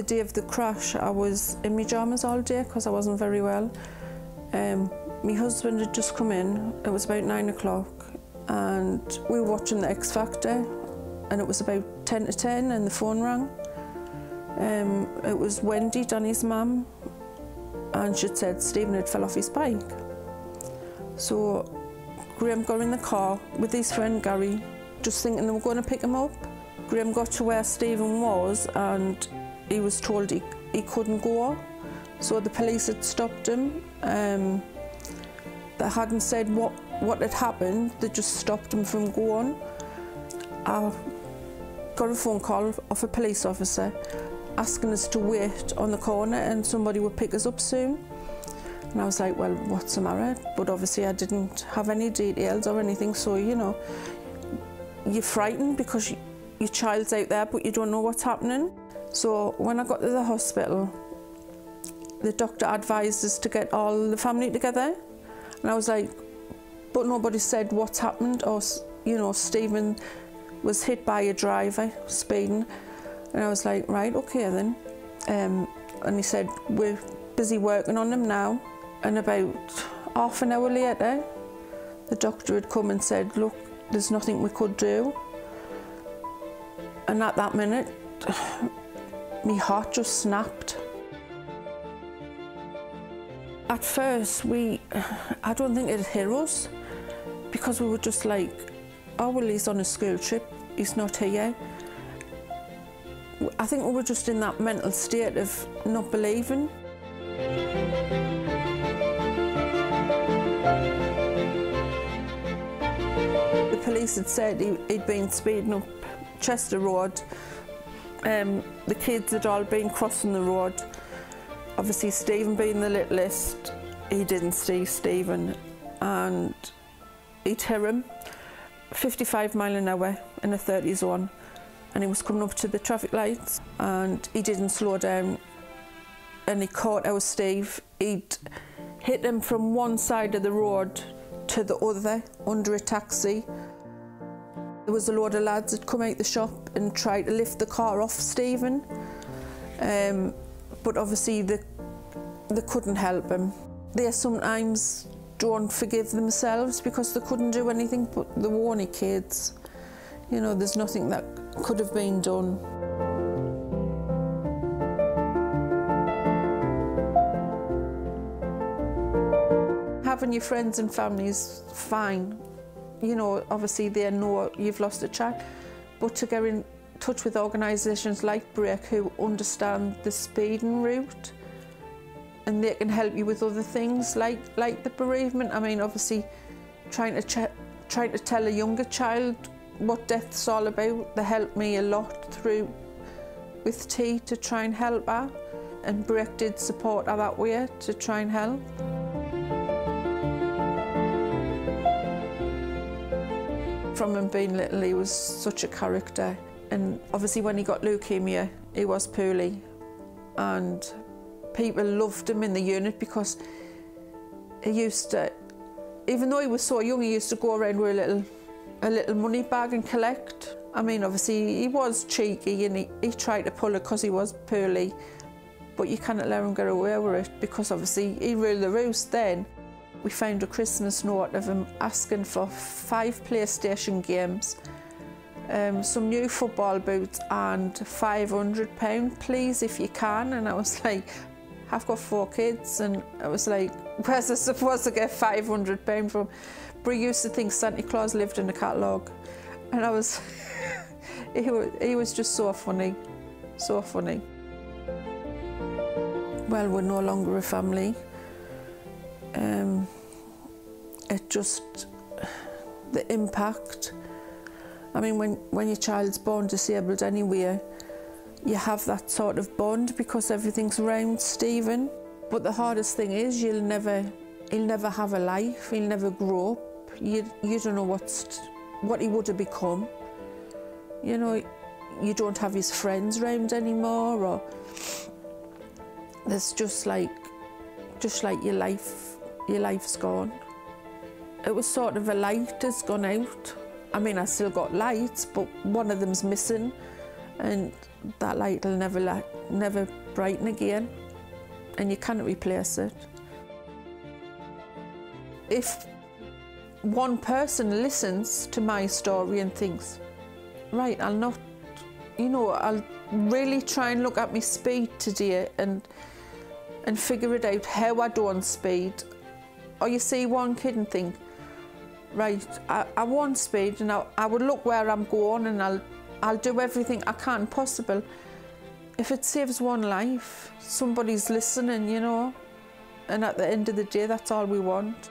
day of the crash, I was in my pyjamas all day because I wasn't very well. My husband had just come in. It was about 9 o'clock and we were watching the X Factor, and it was about 10 to 10 and the phone rang. It was Wendy, Danny's mum, and she'd said Stephen had fell off his bike. So Graham got in the car with his friend Gary, just thinking they were going to pick him up. Graham got to where Stephen was and he was told he couldn't go. So the police had stopped him. They hadn't said what had happened, they just stopped him from going. I got a phone call off a police officer asking us to wait on the corner and somebody would pick us up soon. And I was like, well, what's the matter? But obviously I didn't have any details or anything, so you know, you're frightened because your child's out there but you don't know what's happening. So when I got to the hospital, the doctor advised us to get all the family together, and I was like, but nobody said what's happened, or you know, Stephen was hit by a driver speeding. And I was like, right, okay then. And he said, we're busy working on him now. And about half an hour later, the doctor had come and said, look, there's nothing we could do. And at that minute, my heart just snapped. At first, I don't think it hit us, because we were just like, oh, well, he's on a school trip, he's not here. I think we were just in that mental state of not believing. The police had said he'd been speeding up Chester Road. The kids had all been crossing the road. Obviously, Stephen being the littlest, he didn't see Stephen, and he'd hit him 55 miles an hour in a 30 zone, and he was coming up to the traffic lights and he didn't slow down, and he caught our Steve. He'd hit him from one side of the road to the other under a taxi. There was a load of lads that come out the shop and tried to lift the car off Stephen, but obviously they couldn't help him. They sometimes don't forgive themselves because they couldn't do anything, but they were only kids. You know, there's nothing that could have been done. Having your friends and families, fine. You know, obviously they know you've lost a child, but to get in touch with organisations like Break who understand the speeding route, and they can help you with other things like the bereavement. I mean, obviously trying to tell a younger child what death's all about. They helped me a lot through with T to try and help her, and Break did support her that way to try and help. From him being little, he was such a character, and obviously when he got leukemia, he was poorly, and people loved him in the unit because he used to, even though he was so young, he used to go around with a little money bag and collect. I mean, obviously he was cheeky and he tried to pull it because he was poorly, but you cannot let him get away with it because obviously he ruled the roost then. We found a Christmas note of him asking for 5 PlayStation games, some new football boots and £500, please, if you can. And I was like, I've got 4 kids, and I was like, where's I supposed to get £500 from? But he used to think Santa Claus lived in a catalogue, and I was, he was just so funny, so funny. Well, we're no longer a family. It just, the impact. I mean, when your child's born disabled anyway, you have that sort of bond because everything's around Stephen. But the hardest thing is he'll never have a life, he'll never grow up. You don't know what he would have become. You know, you don't have his friends around anymore, or there's just like your life's gone. It was sort of a light has gone out. I mean, I still got lights, but one of them's missing. and that light will never brighten again, and you can't replace it. If one person listens to my story and thinks, right, I'll not, I'll really try and look at my speed today and figure it out how I don't speed. Or you see one kid and think, right, I won't speed, and I will look where I'm going, and I'll do everything I can possible. If it saves one life, somebody's listening, and at the end of the day, that's all we want.